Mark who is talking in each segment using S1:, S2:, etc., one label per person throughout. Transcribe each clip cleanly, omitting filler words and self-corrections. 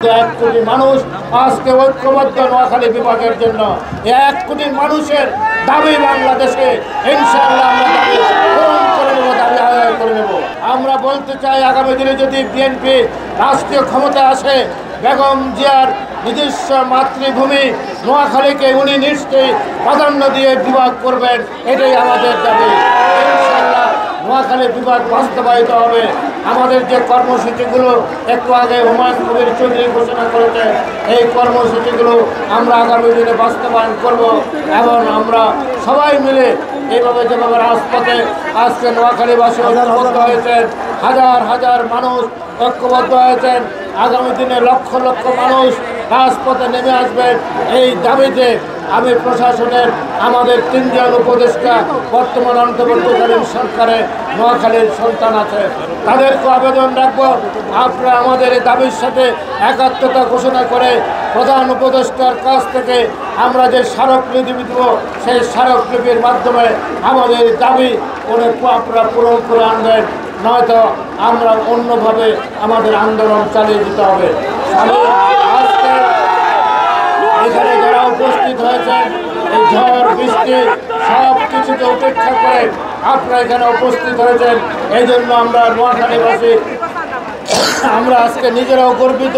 S1: এক কোটি মানুষ আজকে ঐক্যবদ্ধ নোয়াখালী বিভাগের জন্য। 1 কোটি মানুষের দাবি বাংলাদেশে ইনশাআল্লাহ আমরা দাবি পূরণ করে নেব, দাবি আদায় করে নেব। আমরা বলতে চাই, আগামী দিনে যদি বিএনপি রাষ্ট্রীয় ক্ষমতায় আসে, বেগম জিয়ার নিজস্ব মাতৃভূমি নোয়াখালীকে উনি নিশ্চয়ই প্রাধান্য দিয়ে বিভাগ করবেন, এটাই আমাদের দাবি। ইনশাআল্লাহ নোয়াখালী বিভাগ বাস্তবায়িত হবে। আমাদের যে কর্মসূচিগুলো একটু আগে হুমায়ুন কবির চৌধুরী ঘোষণা করেছে, এই কর্মসূচিগুলো আমরা আগামী দিনে বাস্তবায়ন করব এবং আমরা সবাই মিলে এইভাবে যেভাবে রাজপথে আজকে নোয়াখালীবাসী ঐক্যবদ্ধ হয়েছেন, হাজার হাজার মানুষ ঐক্যবদ্ধ হয়েছেন, আগামী দিনে লক্ষ লক্ষ মানুষ রাজপথে নেমে আসবেন এই দাবিতে। আমি প্রশাসনের আমাদের 3 জন উপদেষ্টা বর্তমান অন্তর্বর্তীকালীন সরকারে নোয়াখালীর সন্তান আছে, তাদেরকে আবেদন রাখবো, আপনারা আমাদের এই দাবির সাথে একাত্মতা ঘোষণা করে প্রধান উপদেষ্টার কাছ থেকে আমরা যে স্মারকলিপি দেব, সেই স্মারকলিপির মাধ্যমে আমাদের দাবি আপনারা পূরণ করে আনবেন, নয়তো আমরা অন্যভাবে আমাদের আন্দোলন চালিয়ে দিতে হবে। আজকে এখানে যারা উপস্থিত হয়েছেন, এই ঝড় বৃষ্টি সব কিছুকে উপেক্ষা করে আপনারা এখানে উপস্থিত হয়েছেন, এই জন্য আমরা নোয়াখালীবাসী আমরা আজকে নিজেরাও গর্বিত।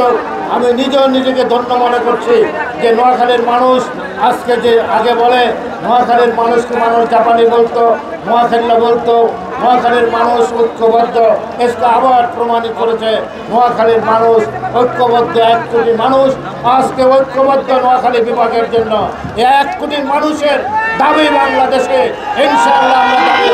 S1: আমি নিজেও নিজেকে ধন্য মনে করছি যে নোয়াখালীর মানুষ আজকে যে আগে বলে নোয়াখালীর মানুষকে মানুষ জাপানি বলতো, নোয়াখালীরা বলতো, নোয়াখালীর মানুষ ঐক্যবদ্ধ, এসকে আবার প্রমাণিত করেছে নোয়াখালীর মানুষ ঐক্যবদ্ধ। 1 কোটি মানুষ আজকে ঐক্যবদ্ধ নোয়াখালী বিভাগের জন্য। 1 কোটি মানুষের দাবি বাংলাদেশে ইনশাআল্লাহ আমরা দাবি